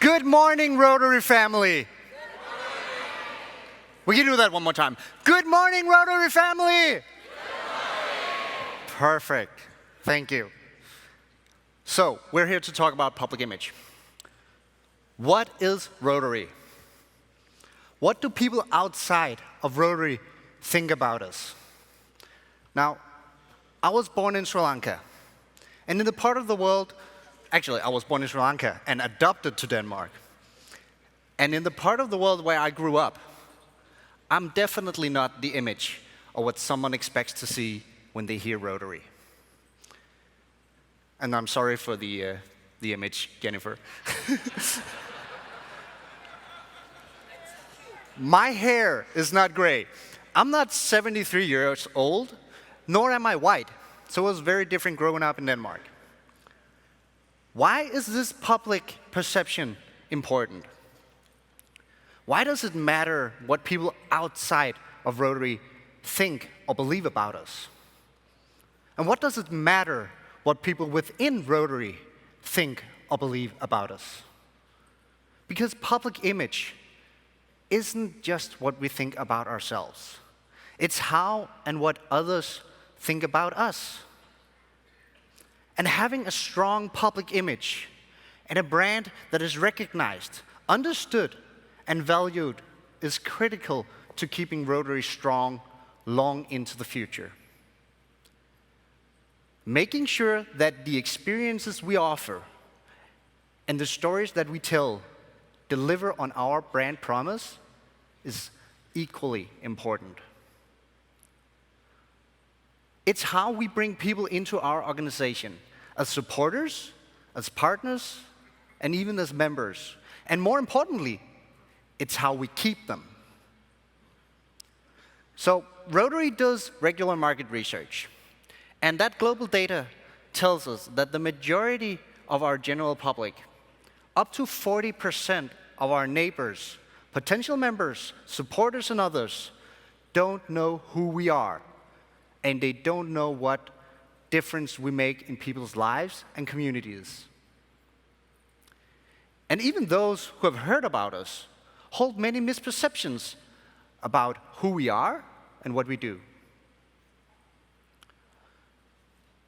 Good morning, Rotary family. We can do that one more time. Good morning, Rotary family. Perfect. Thank you. So, we're here to talk about public image. What is Rotary? What do people outside of Rotary think about us? Now, I was born in Sri Lanka. And in the part of the world, actually, I was born in Sri Lanka and adopted to Denmark. And in the part of the world where I grew up, I'm definitely not the image of what someone expects to see when they hear Rotary. And I'm sorry for the image, Jennifer. My hair is not gray. I'm not 73 years old, nor am I white. So it was very different growing up in Denmark. Why is this public perception important? Why does it matter what people outside of Rotary think or believe about us? And what does it matter what people within Rotary think or believe about us? Because public image isn't just what we think about ourselves. It's how and what others think about us. And having a strong public image and a brand that is recognized, understood, and valued is critical to keeping Rotary strong long into the future. Making sure that the experiences we offer and the stories that we tell deliver on our brand promise is equally important. It's how we bring people into our organization as supporters, as partners, and even as members. And more importantly, it's how we keep them. So Rotary does regular market research. And that global data tells us that the majority of our general public, up to 40% of our neighbors, potential members, supporters, and others, don't know who we are. And they don't know what difference we make in people's lives and communities. And even those who have heard about us hold many misperceptions about who we are and what we do.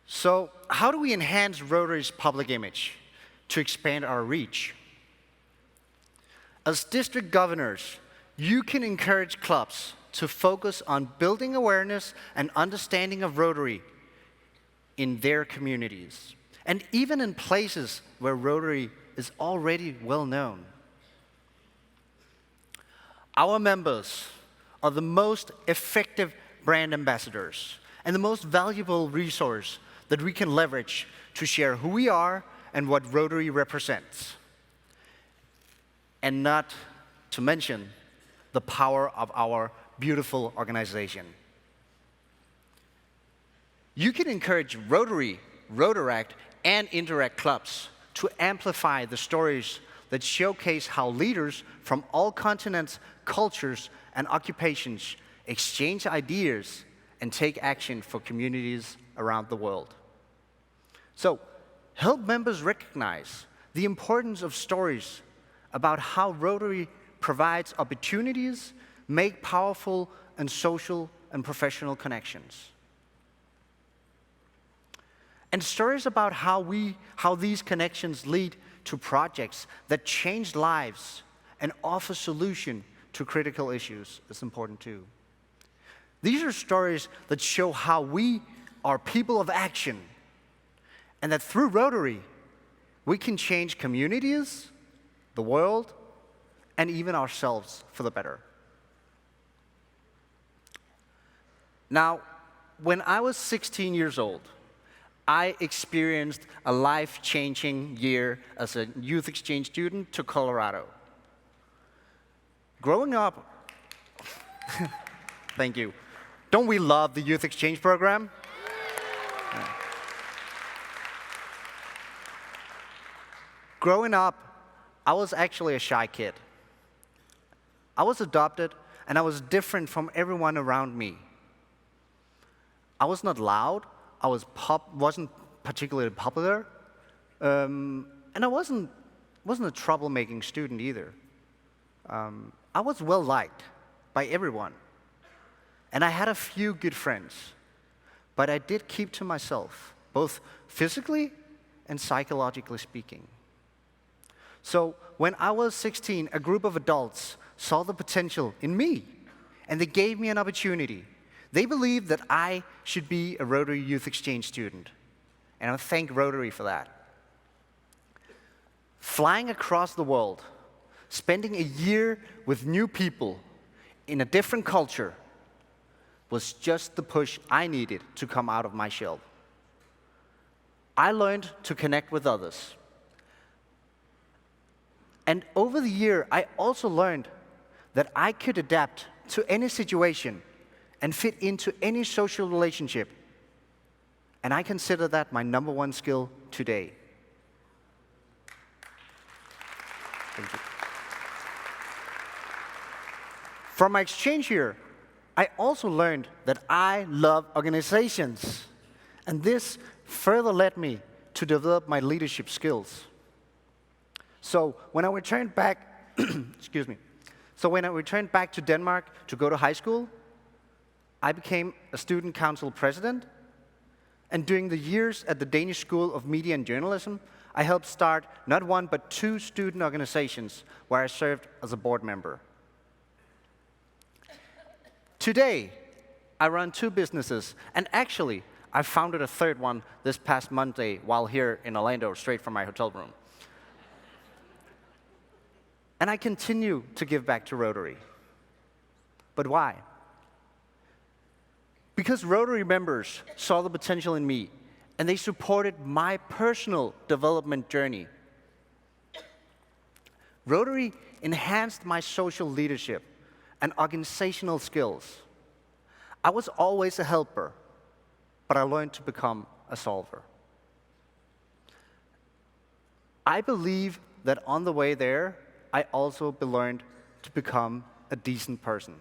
So, how do we enhance Rotary's public image to expand our reach? As district governors, you can encourage clubs to focus on building awareness and understanding of Rotary in their communities, and even in places where Rotary is already well known. Our members are the most effective brand ambassadors and the most valuable resource that we can leverage to share who we are and what Rotary represents. And not to mention the power of our beautiful organization. You can encourage Rotary, Rotaract, and Interact clubs to amplify the stories that showcase how leaders from all continents, cultures, and occupations exchange ideas and take action for communities around the world. So, help members recognize the importance of stories about how Rotary provides opportunities, make powerful and social and professional connections. And stories about how these connections lead to projects that change lives and offer solution to critical issues is important too. These are stories that show how we are people of action, and that through Rotary, we can change communities, the world, and even ourselves for the better. Now, when I was 16 years old, I experienced a life-changing year as a youth exchange student to Colorado. Growing up, thank you. Don't we love the youth exchange program? Yeah. Growing up, I was actually a shy kid. I was adopted, and I was different from everyone around me. I was not loud, wasn't particularly popular, and I wasn't wasn't a troublemaking student either. I was well liked by everyone. And I had a few good friends. But I did keep to myself, both physically and psychologically speaking. So when I was 16, a group of adults saw the potential in me, and they gave me an opportunity. They believed that I should be a Rotary Youth Exchange student, and I thank Rotary for that. Flying across the world, spending a year with new people in a different culture was just the push I needed to come out of my shell. I learned to connect with others. And over the year, I also learned that I could adapt to any situation and fit into any social relationship. And I consider that my #1 skill today. Thank you. From my exchange here, I also learned that I love organizations. And this further led me to develop my leadership skills. So when I returned back, excuse me. So when I returned back to Denmark to go to high school, I became a student council president. And during the years at the Danish School of Media and Journalism, I helped start not one but 2 student organizations where I served as a board member. Today, I run 2 businesses, and actually, I founded a 3rd one this past Monday while here in Orlando, straight from my hotel room. And I continue to give back to Rotary. But why? Because Rotary members saw the potential in me, and they supported my personal development journey. Rotary enhanced my social leadership and organizational skills. I was always a helper, but I learned to become a solver. I believe that on the way there, I also learned to become a decent person.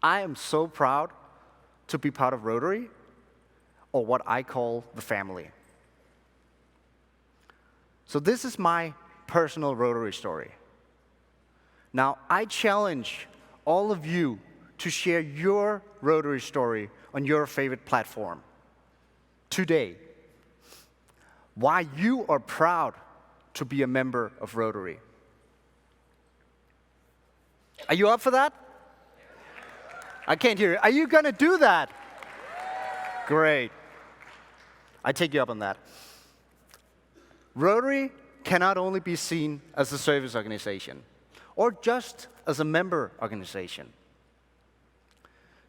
I am so proud to be part of Rotary, or what I call the family. So this is my personal Rotary story. Now, I challenge all of you to share your Rotary story on your favorite platform today. Why you are proud to be a member of Rotary. Are you up for that? I can't hear it. Are you going to do that? Great. I take you up on that. Rotary cannot only be seen as a service organization or just as a member organization.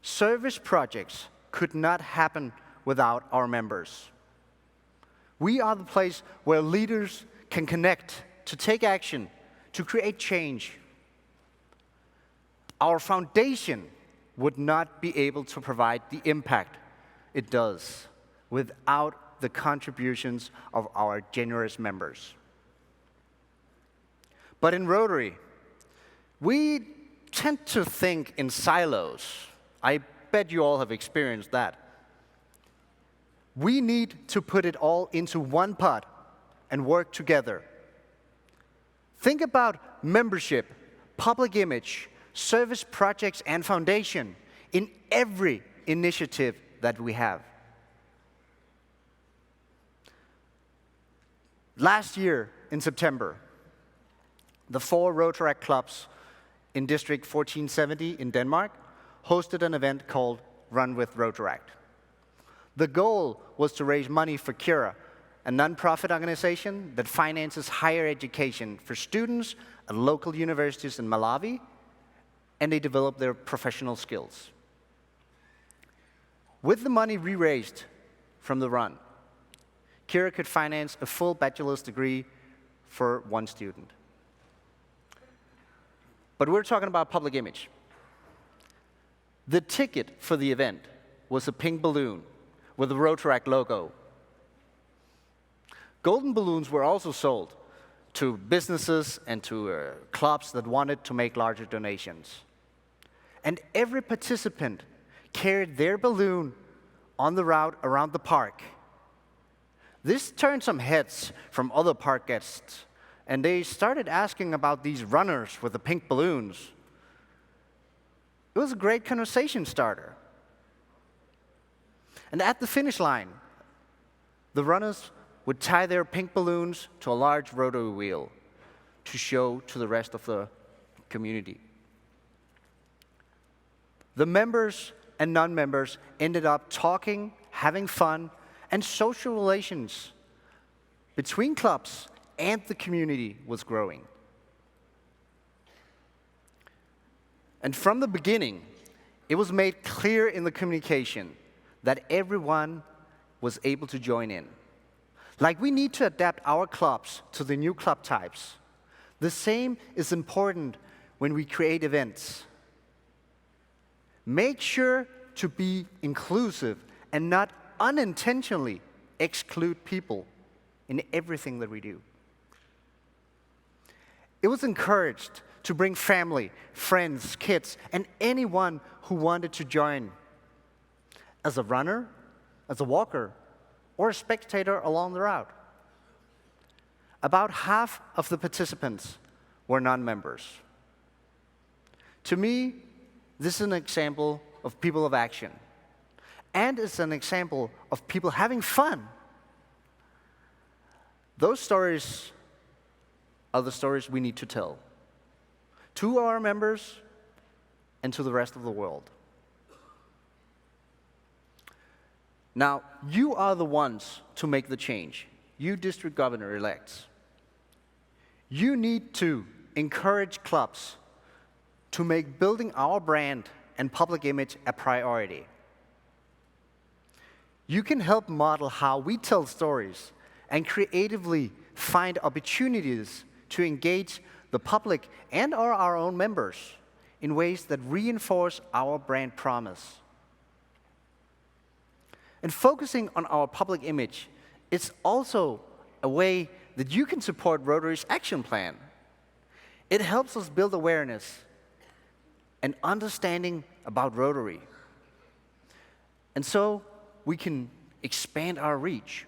Service projects could not happen without our members. We are the place where leaders can connect, to take action, to create change. Our foundation would not be able to provide the impact it does without the contributions of our generous members. But in Rotary, we tend to think in silos. I bet you all have experienced that. We need to put it all into one pot and work together. Think about membership, public image, service projects, and foundation in every initiative that we have. Last year, in September, the 4 Rotary clubs in District 1470 in Denmark hosted an event called Run with Rotaract. The goal was to raise money for Cura, a nonprofit organization that finances higher education for students at local universities in Malawi, and they develop their professional skills. With the money we raised from the run, Cura could finance a full bachelor's degree for 1 student. But we're talking about public image. The ticket for the event was a pink balloon with the Rotaract logo. Golden balloons were also sold to businesses and to clubs that wanted to make larger donations. And every participant carried their balloon on the route around the park. This turned some heads from other park guests, and they started asking about these runners with the pink balloons. It was a great conversation starter. And at the finish line, the runners would tie their pink balloons to a large rotary wheel to show to the rest of the community. The members and non-members ended up talking, having fun, and social relations between clubs and the community was growing. And from the beginning, it was made clear in the communication that everyone was able to join in. Like we need to adapt our clubs to the new club types. The same is important when we create events. Make sure to be inclusive and not unintentionally exclude people in everything that we do. It was encouraged to bring family, friends, kids, and anyone who wanted to join as a runner, as a walker, or a spectator along the route. About half of the participants were non-members. To me, this is an example of people of action. And it's an example of people having fun. Those stories are the stories we need to tell to our members and to the rest of the world. Now, you are the ones to make the change. You district governor-elects. You need to encourage clubs to make building our brand and public image a priority. You can help model how we tell stories and creatively find opportunities to engage the public and our own members in ways that reinforce our brand promise. And focusing on our public image is also a way that you can support Rotary's action plan. It helps us build awareness and understanding about Rotary. And so we can expand our reach.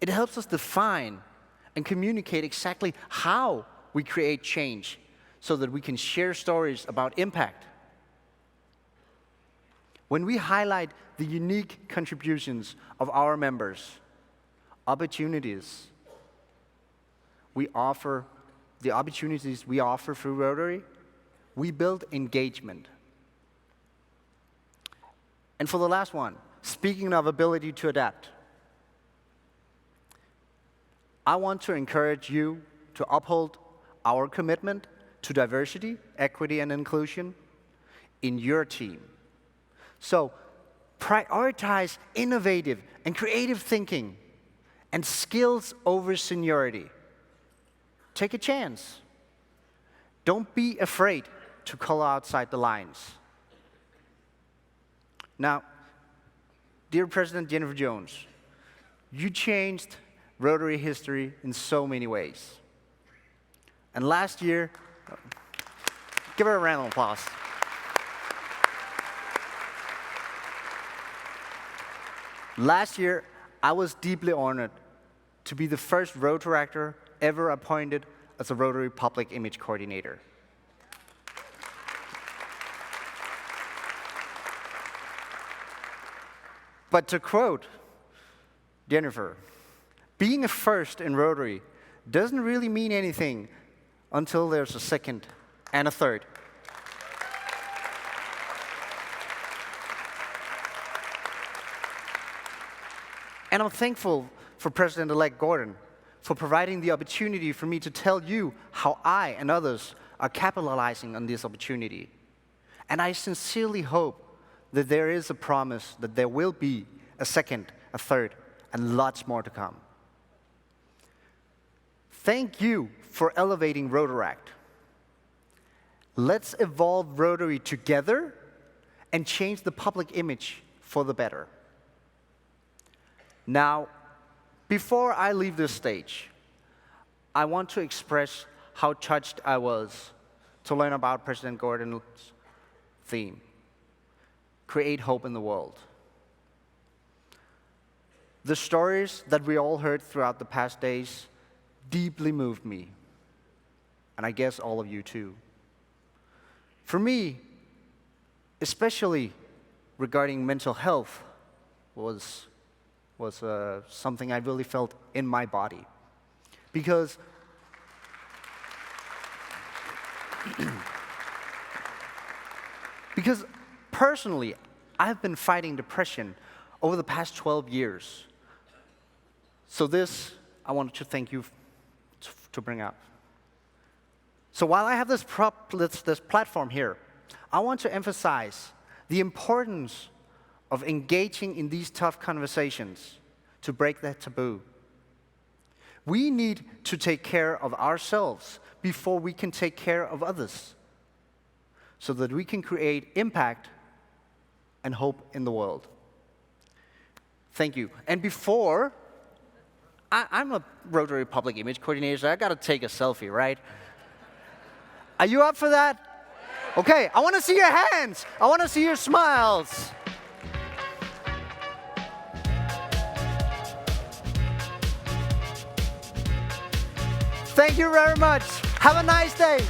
It helps us define and communicate exactly how we create change so that we can share stories about impact. When we highlight the unique contributions of our members, opportunities we offer, the opportunities we offer through Rotary, we build engagement. And for the last one, speaking of ability to adapt, I want to encourage you to uphold our commitment to diversity, equity, and inclusion in your team. So, prioritize innovative and creative thinking and skills over seniority. Take a chance. Don't be afraid to color outside the lines. Now, dear President Jennifer Jones, you changed Rotary history in so many ways. And last year, give her a round of applause. Last year, I was deeply honored to be the first Rotaractor ever appointed as a Rotary Public Image Coordinator. But to quote Jennifer, being a first in Rotary doesn't really mean anything until there's a second and a third. And I'm thankful for President-elect Gordon for providing the opportunity for me to tell you how I and others are capitalizing on this opportunity. And I sincerely hope that there is a promise that there will be a second, a third, and lots more to come. Thank you for elevating Rotaract. Let's evolve Rotary together and change the public image for the better. Now, before I leave this stage, I want to express how touched I was to learn about President Gordon's theme, create hope in the world. The stories that we all heard throughout the past days deeply moved me, and I guess all of you too. For me, especially regarding mental health, was something I really felt in my body. Because personally, I've been fighting depression over the past 12 years. So this, I wanted to thank you to bring up. So while I have this platform here, I want to emphasize the importance of engaging in these tough conversations to break that taboo. We need to take care of ourselves before we can take care of others, so that we can create impact and hope in the world. Thank you. And before, I'm a Rotary Public Image Coordinator, so I gotta take a selfie, right? Are you up for that? Okay, I wanna see your hands. I wanna see your smiles. Thank you very much. Have a nice day.